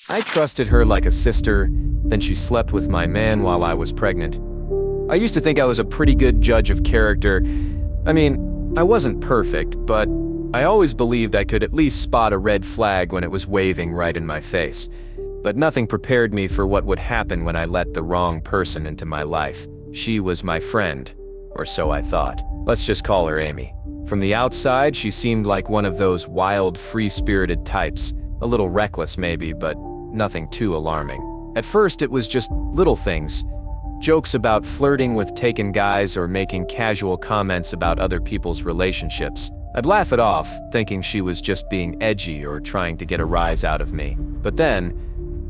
I trusted her like a sister, then she slept with my man while I was pregnant. I used to think I was a pretty good judge of character. I mean, I wasn't perfect, but I always believed I could at least spot a red flag when it was waving right in my face. But nothing prepared me for what would happen when I let the wrong person into my life. She was my friend, or so I thought. Let's just call her Amy. From the outside, she seemed like one of those wild, free-spirited types. A little reckless maybe, but nothing too alarming. At first, it was just little things. Jokes about flirting with taken guys or making casual comments about other people's relationships. I'd laugh it off, thinking she was just being edgy or trying to get a rise out of me. But then,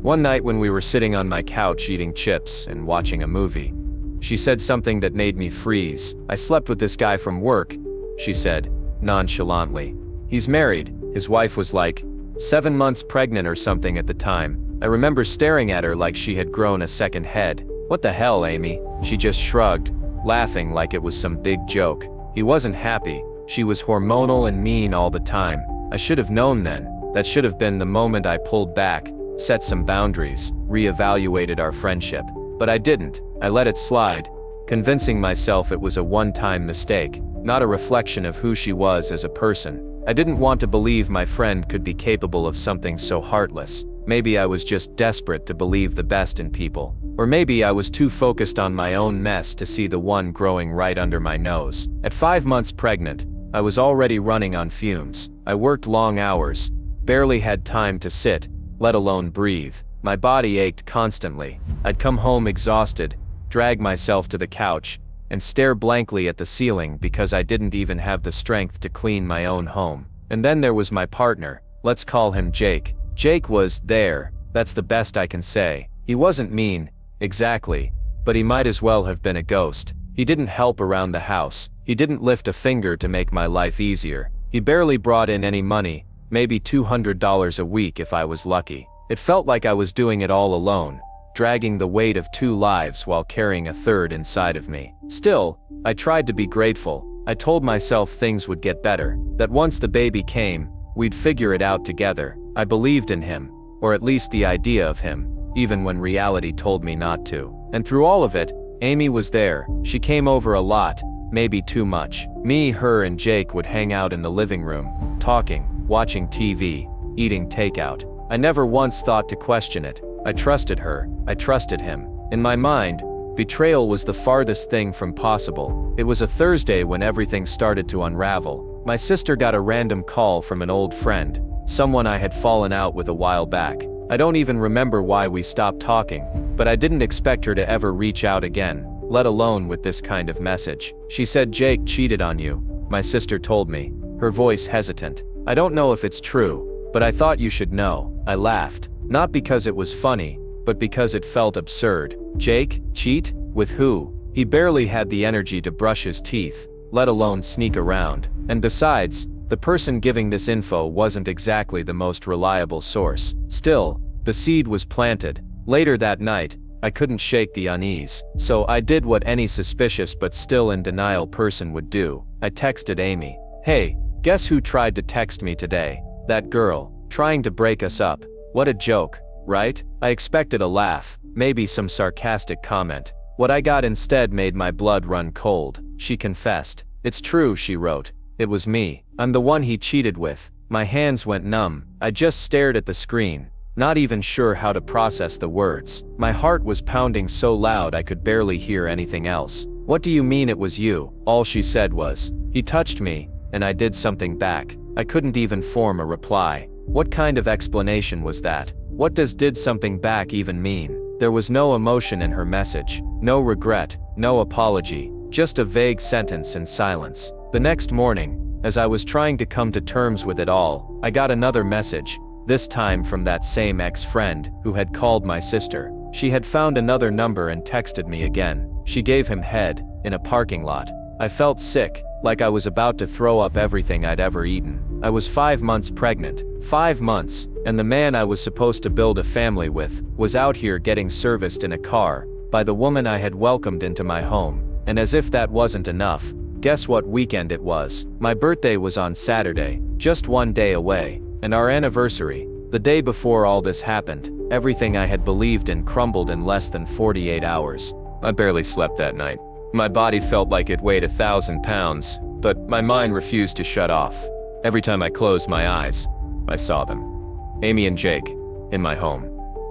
one night when we were sitting on my couch eating chips and watching a movie, she said something that made me freeze. "I slept with this guy from work," she said, nonchalantly. "He's married." His wife was like 7 months pregnant or something at the time. I remember staring at her like she had grown a second head. "What the hell, Amy?" She just shrugged, laughing like it was some big joke. He wasn't happy. She was hormonal and mean all the time. I should have known then. That should have been the moment I pulled back, set some boundaries, reevaluated our friendship. But I didn't. I let it slide, convincing myself it was a one-time mistake, not a reflection of who she was as a person. I didn't want to believe my friend could be capable of something so heartless. Maybe I was just desperate to believe the best in people. Or maybe I was too focused on my own mess to see the one growing right under my nose. At 5 months pregnant, I was already running on fumes. I worked long hours, barely had time to sit, let alone breathe. My body ached constantly. I'd come home exhausted, drag myself to the couch, and stare blankly at the ceiling because I didn't even have the strength to clean my own home. And then there was my partner. Let's call him Jake. Jake was there. That's the best I can say. He wasn't mean, exactly, but he might as well have been a ghost. He didn't help around the house. He didn't lift a finger to make my life easier. He barely brought in any money, maybe $200 a week if I was lucky. It felt like I was doing it all alone, dragging the weight of 2 lives while carrying a third inside of me. Still, I tried to be grateful. I told myself things would get better, that once the baby came, we'd figure it out together. I believed in him, or at least the idea of him, even when reality told me not to. And through all of it, Amy was there. She came over a lot, maybe too much. Me, her, and Jake would hang out in the living room, talking, watching TV, eating takeout. I never once thought to question it. I trusted her. I trusted him. In my mind, betrayal was the farthest thing from possible. It was a Thursday when everything started to unravel. My sister got a random call from an old friend, someone I had fallen out with a while back. I don't even remember why we stopped talking, but I didn't expect her to ever reach out again, let alone with this kind of message. She said Jake cheated on you, my sister told me, her voice hesitant. I don't know if it's true, but I thought you should know. I laughed, not because it was funny, but because it felt absurd. Jake? Cheat? With who? He barely had the energy to brush his teeth, let alone sneak around. And besides, the person giving this info wasn't exactly the most reliable source. Still, the seed was planted. Later that night, I couldn't shake the unease, so I did what any suspicious but still in denial person would do. I texted Amy. "Hey, guess who tried to text me today? That girl, trying to break us up. What a joke, right?" I expected a laugh, maybe some sarcastic comment. What I got instead made my blood run cold. She confessed. "It's true," she wrote. "It was me. I'm the one he cheated with." My hands went numb. I just stared at the screen, not even sure how to process the words. My heart was pounding so loud I could barely hear anything else. "What do you mean it was you?" All she said was, "He touched me, and I did something back." I couldn't even form a reply. What kind of explanation was that? What does "did something back" even mean? There was no emotion in her message, no regret, no apology, just a vague sentence and silence. The next morning, as I was trying to come to terms with it all, I got another message, this time from that same ex-friend who had called my sister. She had found another number and texted me again. She gave him head, in a parking lot. I felt sick, like I was about to throw up everything I'd ever eaten. I was 5 months pregnant. 5 months, and the man I was supposed to build a family with was out here getting serviced in a car by the woman I had welcomed into my home. And as if that wasn't enough, guess what weekend it was? My birthday was on Saturday, just 1 day away, and our anniversary, The day before all this happened, everything I had believed in crumbled in less than 48 hours. I barely slept that night. My body felt like it weighed 1,000 pounds, but my mind refused to shut off. Every time I closed my eyes, I saw them. Amy and Jake, in my home,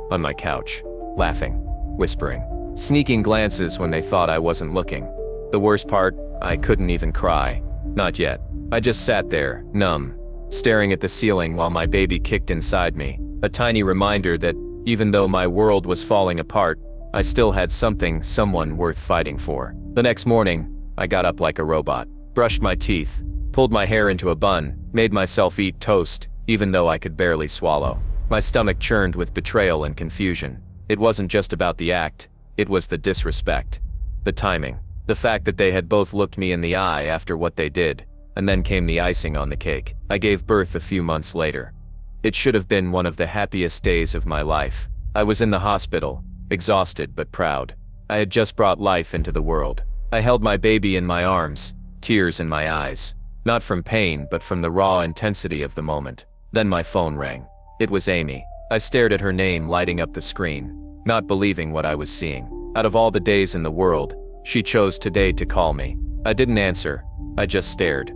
on my couch, laughing, whispering, sneaking glances when they thought I wasn't looking. The worst part, I couldn't even cry. Not yet. I just sat there, numb, staring at the ceiling while my baby kicked inside me, a tiny reminder that, even though my world was falling apart, I still had someone worth fighting for. The next morning, I got up like a robot, brushed my teeth, pulled my hair into a bun, made myself eat toast, even though I could barely swallow. My stomach churned with betrayal and confusion. It wasn't just about the act, it was the disrespect. The timing. The fact that they had both looked me in the eye after what they did. And then came the icing on the cake. I gave birth a few months later. It should have been one of the happiest days of my life. I was in the hospital, exhausted but proud. I had just brought life into the world. I held my baby in my arms, tears in my eyes. Not from pain but from the raw intensity of the moment. Then my phone rang. It was Amy. I stared at her name lighting up the screen, not believing what I was seeing. Out of all the days in the world, she chose today to call me. I didn't answer. I just stared.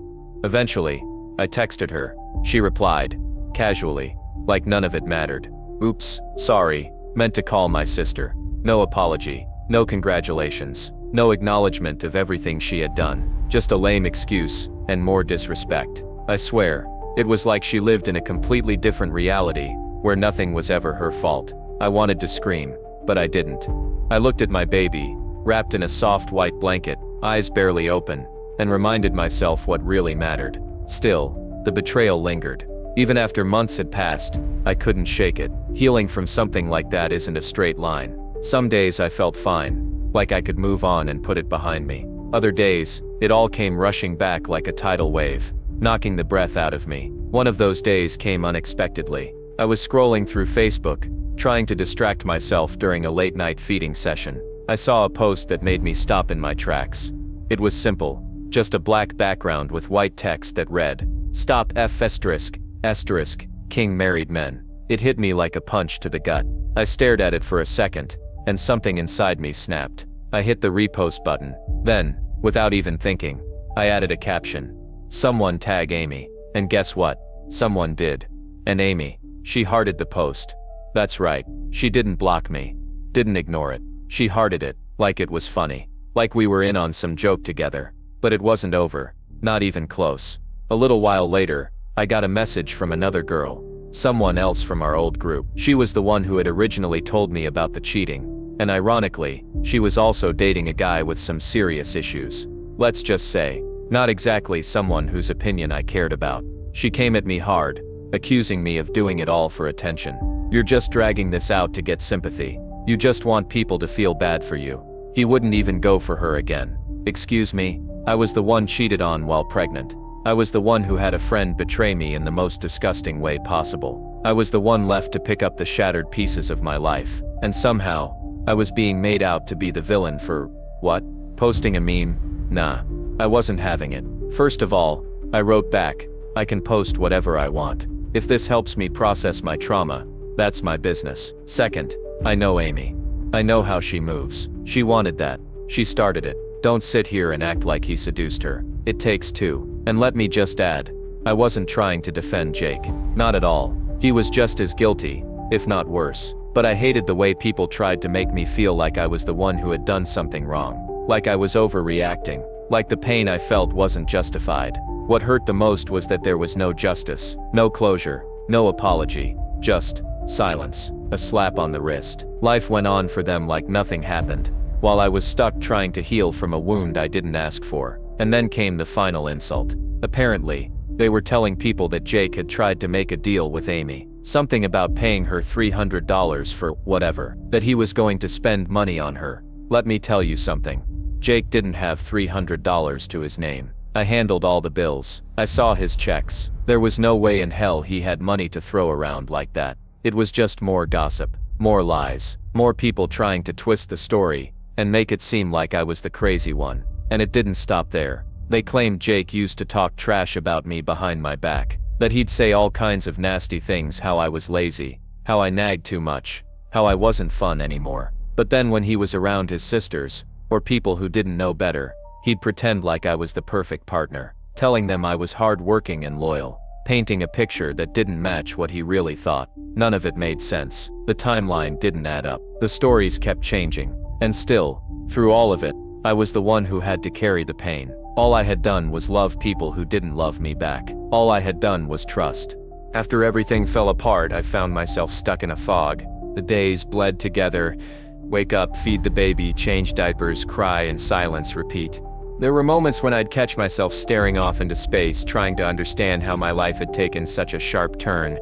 Eventually, I texted her. She replied, casually, like none of it mattered. Oops, sorry, meant to call my sister. No apology, no congratulations, no acknowledgement of everything she had done. Just a lame excuse, and more disrespect. I swear, it was like she lived in a completely different reality, where nothing was ever her fault. I wanted to scream, but I didn't. I looked at my baby, wrapped in a soft white blanket, eyes barely open, and reminded myself what really mattered. Still, the betrayal lingered. Even after months had passed, I couldn't shake it. Healing from something like that isn't a straight line. Some days I felt fine, like I could move on and put it behind me. Other days, it all came rushing back like a tidal wave, knocking the breath out of me. One of those days came unexpectedly. I was scrolling through Facebook, trying to distract myself during a late-night feeding session. I saw a post that made me stop in my tracks. It was simple. Just a black background with white text that read, "Stop ***, King married men." It hit me like a punch to the gut. I stared at it for a second, and something inside me snapped. I hit the repost button. Then, without even thinking, I added a caption. Someone tag Amy. And guess what? Someone did. And Amy, she hearted the post. That's right, she didn't block me. Didn't ignore it. She hearted it, like it was funny. Like we were in on some joke together. But it wasn't over, not even close. A little while later, I got a message from another girl, someone else from our old group. She was the one who had originally told me about the cheating, and ironically, she was also dating a guy with some serious issues. Let's just say, not exactly someone whose opinion I cared about. She came at me hard, accusing me of doing it all for attention. You're just dragging this out to get sympathy. You just want people to feel bad for you. He wouldn't even go for her again. Excuse me? I was the one cheated on while pregnant. I was the one who had a friend betray me in the most disgusting way possible. I was the one left to pick up the shattered pieces of my life. And somehow, I was being made out to be the villain for, what? Posting a meme? Nah. I wasn't having it. First of all, I wrote back, I can post whatever I want. If this helps me process my trauma, that's my business. Second, I know Amy. I know how she moves. She wanted that. She started it. Don't sit here and act like he seduced her. It takes two. And let me just add, I wasn't trying to defend Jake. Not at all. He was just as guilty, if not worse. But I hated the way people tried to make me feel like I was the one who had done something wrong. Like I was overreacting. Like the pain I felt wasn't justified. What hurt the most was that there was no justice, no closure, no apology, just silence, a slap on the wrist. Life went on for them like nothing happened, while I was stuck trying to heal from a wound I didn't ask for. And then came the final insult. Apparently, they were telling people that Jake had tried to make a deal with Amy. Something about paying her $300 for whatever, that he was going to spend money on her. Let me tell you something. Jake didn't have $300 to his name. I handled all the bills. I saw his checks. There was no way in hell he had money to throw around like that. It was just more gossip, more lies, more people trying to twist the story and make it seem like I was the crazy one. And it didn't stop there. They claimed Jake used to talk trash about me behind my back. That he'd say all kinds of nasty things, how I was lazy, how I nagged too much, how I wasn't fun anymore. But then when he was around his sisters, or people who didn't know better, he'd pretend like I was the perfect partner, telling them I was hard-working and loyal, painting a picture that didn't match what he really thought. None of it made sense. The timeline didn't add up. The stories kept changing. And still, through all of it, I was the one who had to carry the pain. All I had done was love people who didn't love me back. All I had done was trust. After everything fell apart, I found myself stuck in a fog. The days bled together. Wake up, feed the baby, change diapers, cry, and silence repeat. There were moments when I'd catch myself staring off into space, trying to understand how my life had taken such a sharp turn.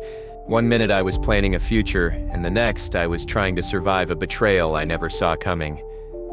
One minute I was planning a future, and the next I was trying to survive a betrayal I never saw coming.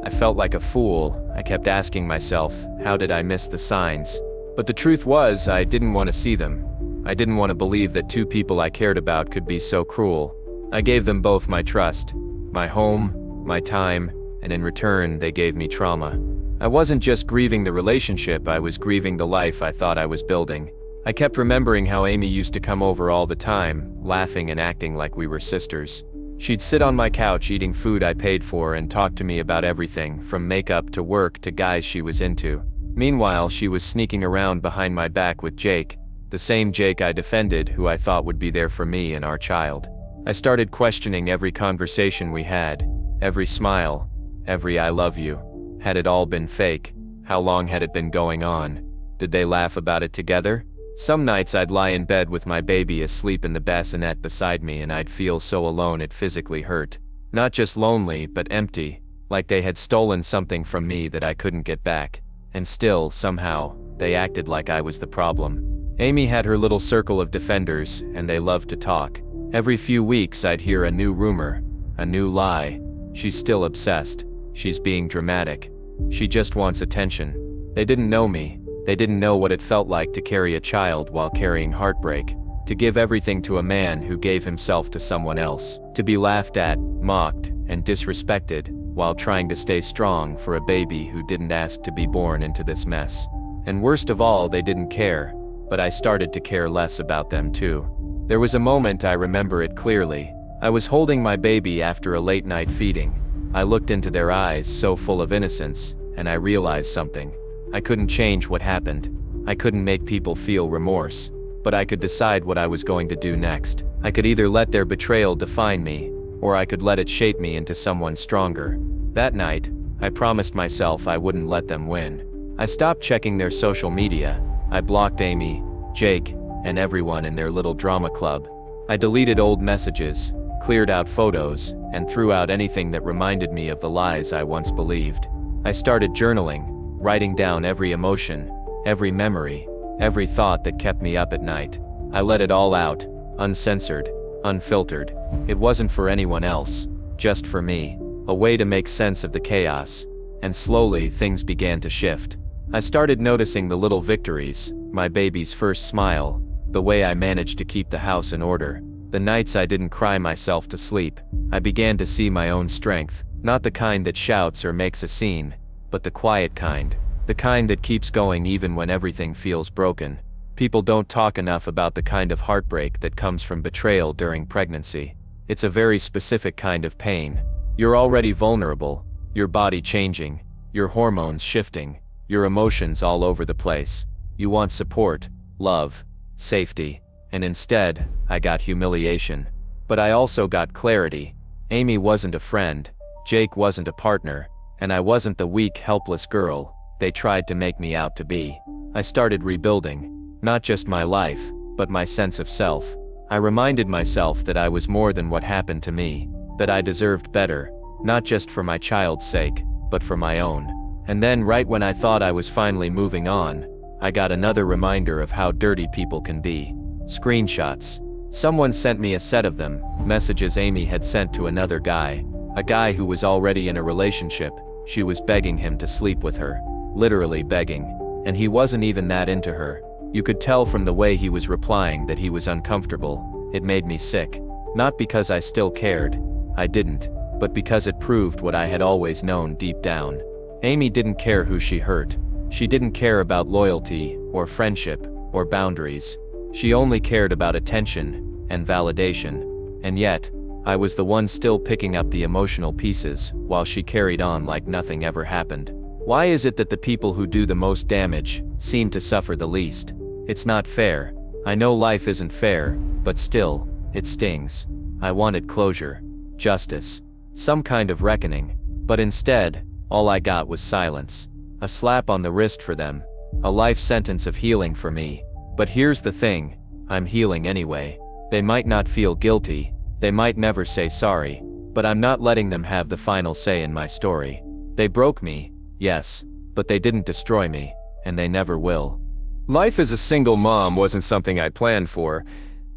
I felt like a fool. I kept asking myself, how did I miss the signs? But the truth was, I didn't want to see them. I didn't want to believe that two people I cared about could be so cruel. I gave them both my trust, my home, my time, and in return, they gave me trauma. I wasn't just grieving the relationship, I was grieving the life I thought I was building. I kept remembering how Amy used to come over all the time, laughing and acting like we were sisters. She'd sit on my couch eating food I paid for and talk to me about everything, from makeup to work to guys she was into. Meanwhile, she was sneaking around behind my back with Jake, the same Jake I defended, who I thought would be there for me and our child. I started questioning every conversation we had, every smile, every I love you. Had it all been fake? How long had it been going on? Did they laugh about it together? Some nights I'd lie in bed with my baby asleep in the bassinet beside me and I'd feel so alone it physically hurt. Not just lonely, but empty, like they had stolen something from me that I couldn't get back. And still, somehow, they acted like I was the problem. Amy had her little circle of defenders, and they loved to talk. Every few weeks I'd hear a new rumor, a new lie. She's still obsessed. She's being dramatic. She just wants attention. They didn't know me. They didn't know what it felt like to carry a child while carrying heartbreak, to give everything to a man who gave himself to someone else, to be laughed at, mocked, and disrespected, while trying to stay strong for a baby who didn't ask to be born into this mess. And worst of all, they didn't care, but I started to care less about them too. There was a moment, I remember it clearly. I was holding my baby after a late night feeding. I looked into their eyes so full of innocence, and I realized something. I couldn't change what happened. I couldn't make people feel remorse. But I could decide what I was going to do next. I could either let their betrayal define me, or I could let it shape me into someone stronger. That night, I promised myself I wouldn't let them win. I stopped checking their social media. I blocked Amy, Jake, and everyone in their little drama club. I deleted old messages, cleared out photos, and threw out anything that reminded me of the lies I once believed. I started journaling, writing down every emotion, every memory, every thought that kept me up at night. I let it all out, uncensored, unfiltered. It wasn't for anyone else, just for me, a way to make sense of the chaos. And slowly, things began to shift. I started noticing the little victories, my baby's first smile, the way I managed to keep the house in order, the nights I didn't cry myself to sleep. I began to see my own strength, not the kind that shouts or makes a scene, but the quiet kind, the kind that keeps going even when everything feels broken. People don't talk enough about the kind of heartbreak that comes from betrayal during pregnancy. It's a very specific kind of pain. You're already vulnerable, your body changing, your hormones shifting, your emotions all over the place. You want support, love, safety, and instead, I got humiliation. But I also got clarity. Amy wasn't a friend, Jake wasn't a partner, and I wasn't the weak, helpless girl they tried to make me out to be. I started rebuilding, not just my life, but my sense of self. I reminded myself that I was more than what happened to me, that I deserved better, not just for my child's sake, but for my own. And then right when I thought I was finally moving on, I got another reminder of how dirty people can be. Screenshots. Someone sent me a set of them, messages Amy had sent to another guy, a guy who was already in a relationship. She was begging him to sleep with her, literally begging, and he wasn't even that into her. You could tell from the way he was replying that he was uncomfortable. It made me sick. Not because I still cared, I didn't, but because it proved what I had always known deep down. Amy didn't care who she hurt. She didn't care about loyalty, or friendship, or boundaries. She only cared about attention and validation. And yet, I was the one still picking up the emotional pieces, while she carried on like nothing ever happened. Why is it that the people who do the most damage seem to suffer the least? It's not fair. I know life isn't fair, but still, it stings. I wanted closure, justice, some kind of reckoning. But instead, all I got was silence. A slap on the wrist for them. A life sentence of healing for me. But here's the thing, I'm healing anyway. They might not feel guilty, they might never say sorry, but I'm not letting them have the final say in my story. They broke me, yes, but they didn't destroy me, and they never will. Life as a single mom wasn't something I planned for,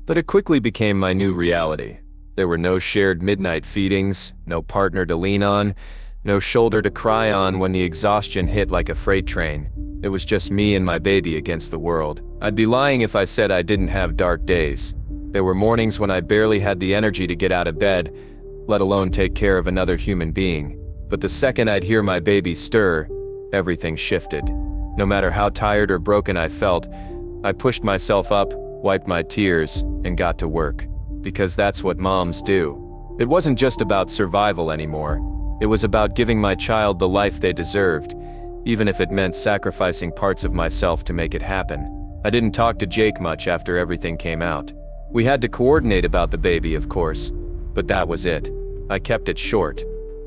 but it quickly became my new reality. There were no shared midnight feedings, no partner to lean on, no shoulder to cry on when the exhaustion hit like a freight train. It was just me and my baby against the world. I'd be lying if I said I didn't have dark days. There were mornings when I barely had the energy to get out of bed, let alone take care of another human being. But the second I'd hear my baby stir, everything shifted. No matter how tired or broken I felt, I pushed myself up, wiped my tears, and got to work. Because that's what moms do. It wasn't just about survival anymore. It was about giving my child the life they deserved, even if it meant sacrificing parts of myself to make it happen. I didn't talk to Jake much after everything came out. We had to coordinate about the baby, of course, but that was it. I kept it short,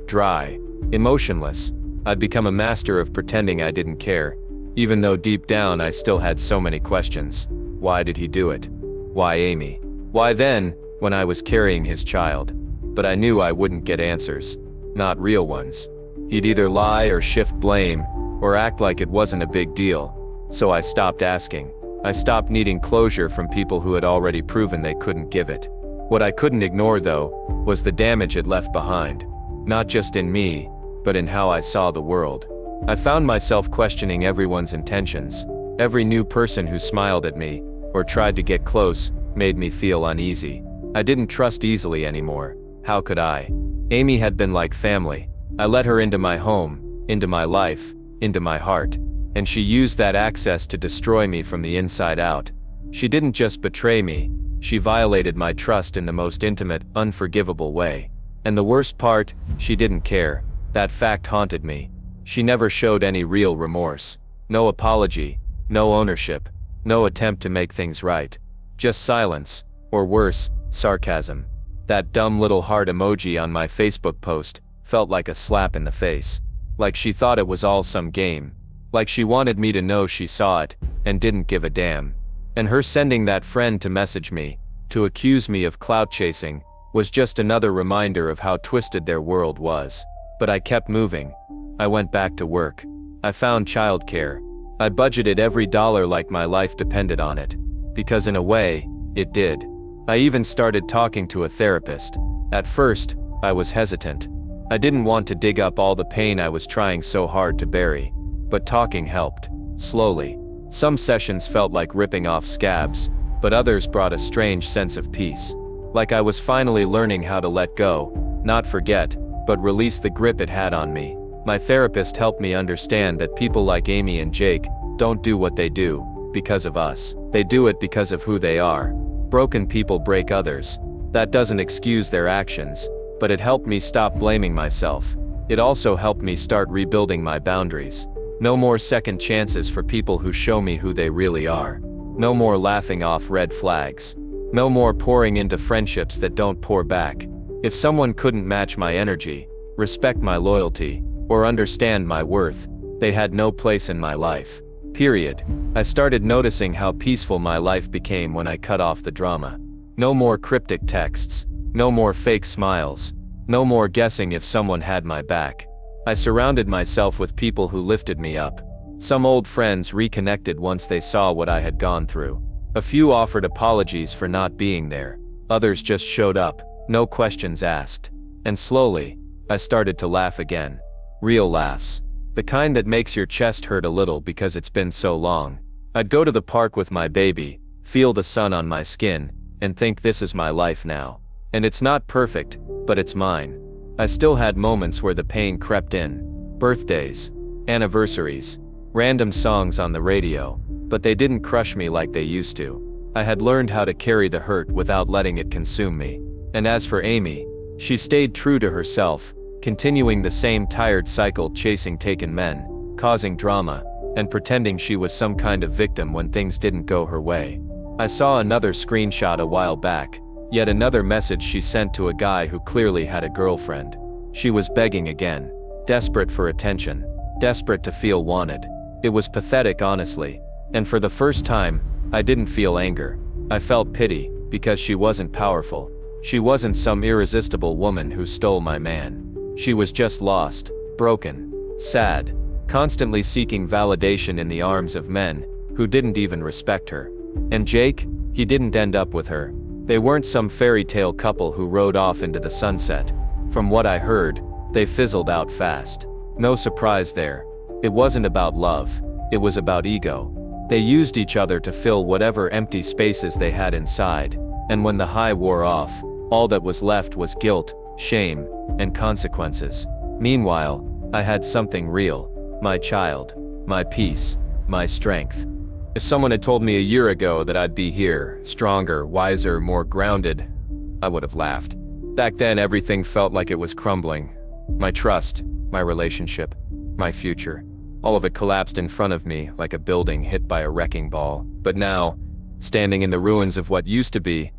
dry, emotionless. I'd become a master of pretending I didn't care, even though deep down I still had so many questions. Why did he do it? Why Amy? Why then, when I was carrying his child? But I knew I wouldn't get answers, not real ones. He'd either lie or shift blame, or act like it wasn't a big deal. So I stopped asking. I stopped needing closure from people who had already proven they couldn't give it. What I couldn't ignore, though, was the damage it left behind. Not just in me, but in how I saw the world. I found myself questioning everyone's intentions. Every new person who smiled at me, or tried to get close, made me feel uneasy. I didn't trust easily anymore. How could I? Amy had been like family. I let her into my home, into my life, into my heart. And she used that access to destroy me from the inside out. She didn't just betray me, she violated my trust in the most intimate, unforgivable way. And the worst part, she didn't care. That fact haunted me. She never showed any real remorse. No apology, no ownership, no attempt to make things right. Just silence, or worse, sarcasm. That dumb little heart emoji on my Facebook post felt like a slap in the face. Like she thought it was all some game. Like she wanted me to know she saw it, and didn't give a damn. And her sending that friend to message me, to accuse me of clout chasing, was just another reminder of how twisted their world was. But I kept moving. I went back to work. I found childcare. I budgeted every dollar like my life depended on it. Because in a way, it did. I even started talking to a therapist. At first, I was hesitant. I didn't want to dig up all the pain I was trying so hard to bury. But talking helped, slowly. Some sessions felt like ripping off scabs, but others brought a strange sense of peace. Like I was finally learning how to let go, not forget, but release the grip it had on me. My therapist helped me understand that people like Amy and Jake don't do what they do because of us. They do it because of who they are. Broken people break others. That doesn't excuse their actions, but it helped me stop blaming myself. It also helped me start rebuilding my boundaries. No more second chances for people who show me who they really are. No more laughing off red flags. No more pouring into friendships that don't pour back. If someone couldn't match my energy, respect my loyalty, or understand my worth, they had no place in my life. Period. I started noticing how peaceful my life became when I cut off the drama. No more cryptic texts. No more fake smiles. No more guessing if someone had my back. I surrounded myself with people who lifted me up. Some old friends reconnected once they saw what I had gone through. A few offered apologies for not being there. Others just showed up, no questions asked. And slowly, I started to laugh again. Real laughs. The kind that makes your chest hurt a little because it's been so long. I'd go to the park with my baby, feel the sun on my skin, and think this is my life now. And it's not perfect, but it's mine. I still had moments where the pain crept in. Birthdays, anniversaries, random songs on the radio, but they didn't crush me like they used to. I had learned how to carry the hurt without letting it consume me. And as for Amy, she stayed true to herself, continuing the same tired cycle, chasing taken men, causing drama, and pretending she was some kind of victim when things didn't go her way. I saw another screenshot a while back, yet another message she sent to a guy who clearly had a girlfriend. She was begging again, desperate for attention, desperate to feel wanted. It was pathetic, honestly, and for the first time, I didn't feel anger. I felt pity, because she wasn't powerful. She wasn't some irresistible woman who stole my man. She was just lost, broken, sad, constantly seeking validation in the arms of men who didn't even respect her. And Jake, he didn't end up with her. They weren't some fairy tale couple who rode off into the sunset. From what I heard, they fizzled out fast. No surprise there. It wasn't about love, it was about ego. They used each other to fill whatever empty spaces they had inside, and when the high wore off, all that was left was guilt, shame, and consequences. Meanwhile, I had something real, my child, my peace, my strength. If someone had told me a year ago that I'd be here, stronger, wiser, more grounded, I would have laughed. Back then, everything felt like it was crumbling. My trust, my relationship, my future. All of it collapsed in front of me like a building hit by a wrecking ball. But now, standing in the ruins of what used to be,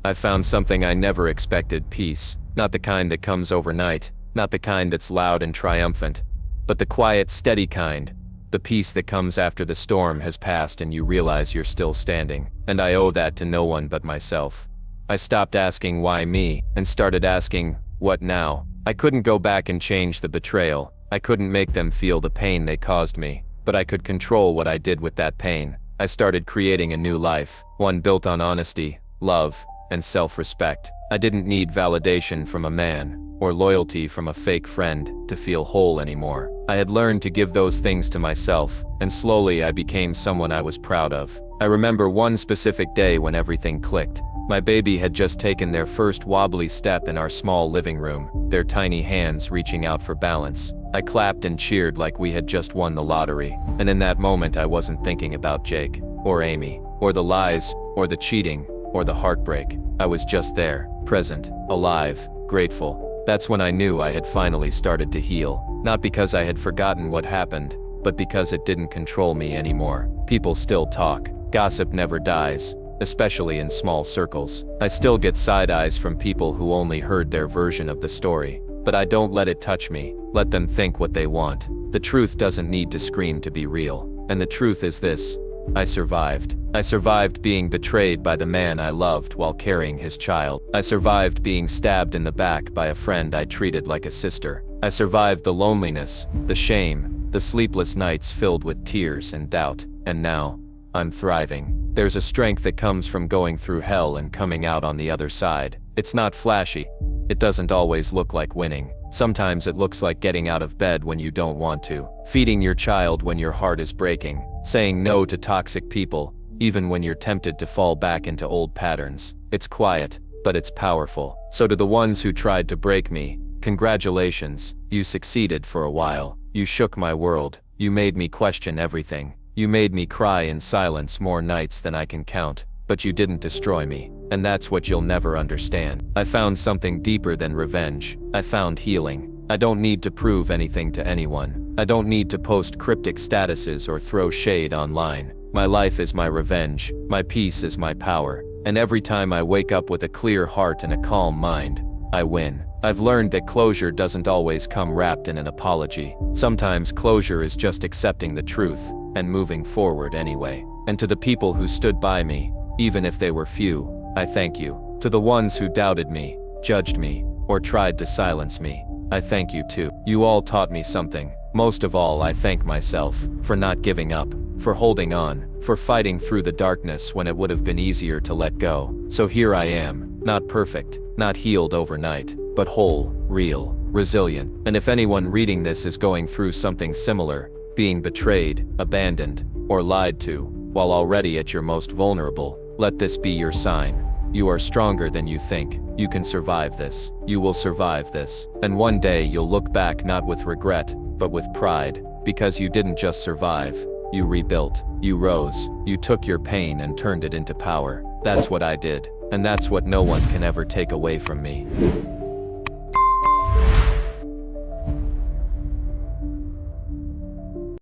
I found something I never expected: peace. Not the kind that comes overnight, not the kind that's loud and triumphant, but the quiet, steady kind. The peace that comes after the storm has passed and you realize you're still standing. And I owe that to no one but myself. I stopped asking why me, and started asking, what now? I couldn't go back and change the betrayal. I couldn't make them feel the pain they caused me, but I could control what I did with that pain. I started creating a new life, one built on honesty, love, and self-respect. I didn't need validation from a man, or loyalty from a fake friend, to feel whole anymore. I had learned to give those things to myself, and slowly I became someone I was proud of. I remember one specific day when everything clicked. My baby had just taken their first wobbly step in our small living room, their tiny hands reaching out for balance. I clapped and cheered like we had just won the lottery, and in that moment I wasn't thinking about Jake, or Amy, or the lies, or the cheating, or the heartbreak. I was just there, present, alive, grateful. That's when I knew I had finally started to heal, not because I had forgotten what happened, but because it didn't control me anymore. People still talk, gossip never dies, especially in small circles. I still get side eyes from people who only heard their version of the story, but I don't let it touch me. Let them think what they want. The truth doesn't need to scream to be real. And the truth is this: I survived. I survived being betrayed by the man I loved while carrying his child. I survived being stabbed in the back by a friend I treated like a sister. I survived the loneliness, the shame, the sleepless nights filled with tears and doubt. And now, I'm thriving. There's a strength that comes from going through hell and coming out on the other side. It's not flashy. It doesn't always look like winning. Sometimes it looks like getting out of bed when you don't want to, feeding your child when your heart is breaking, saying no to toxic people, even when you're tempted to fall back into old patterns. It's quiet, but it's powerful. So to the ones who tried to break me, congratulations, you succeeded for a while. You shook my world. You made me question everything. You made me cry in silence more nights than I can count. But you didn't destroy me, and that's what you'll never understand. I found something deeper than revenge. I found healing. I don't need to prove anything to anyone. I don't need to post cryptic statuses or throw shade online. My life is my revenge. My peace is my power. And every time I wake up with a clear heart and a calm mind, I win. I've learned that closure doesn't always come wrapped in an apology. Sometimes closure is just accepting the truth and moving forward anyway. And to the people who stood by me, even if they were few, I thank you. To the ones who doubted me, judged me, or tried to silence me, I thank you too. You all taught me something. Most of all, I thank myself for not giving up, for holding on, for fighting through the darkness when it would have been easier to let go. So here I am, not perfect, not healed overnight, but whole, real, resilient. And if anyone reading this is going through something similar, being betrayed, abandoned, or lied to, while already at your most vulnerable, let this be your sign. You are stronger than you think. You can survive this. You will survive this. And one day you'll look back not with regret, but with pride, because you didn't just survive. You rebuilt. You rose. You took your pain and turned it into power. That's what I did. And that's what no one can ever take away from me.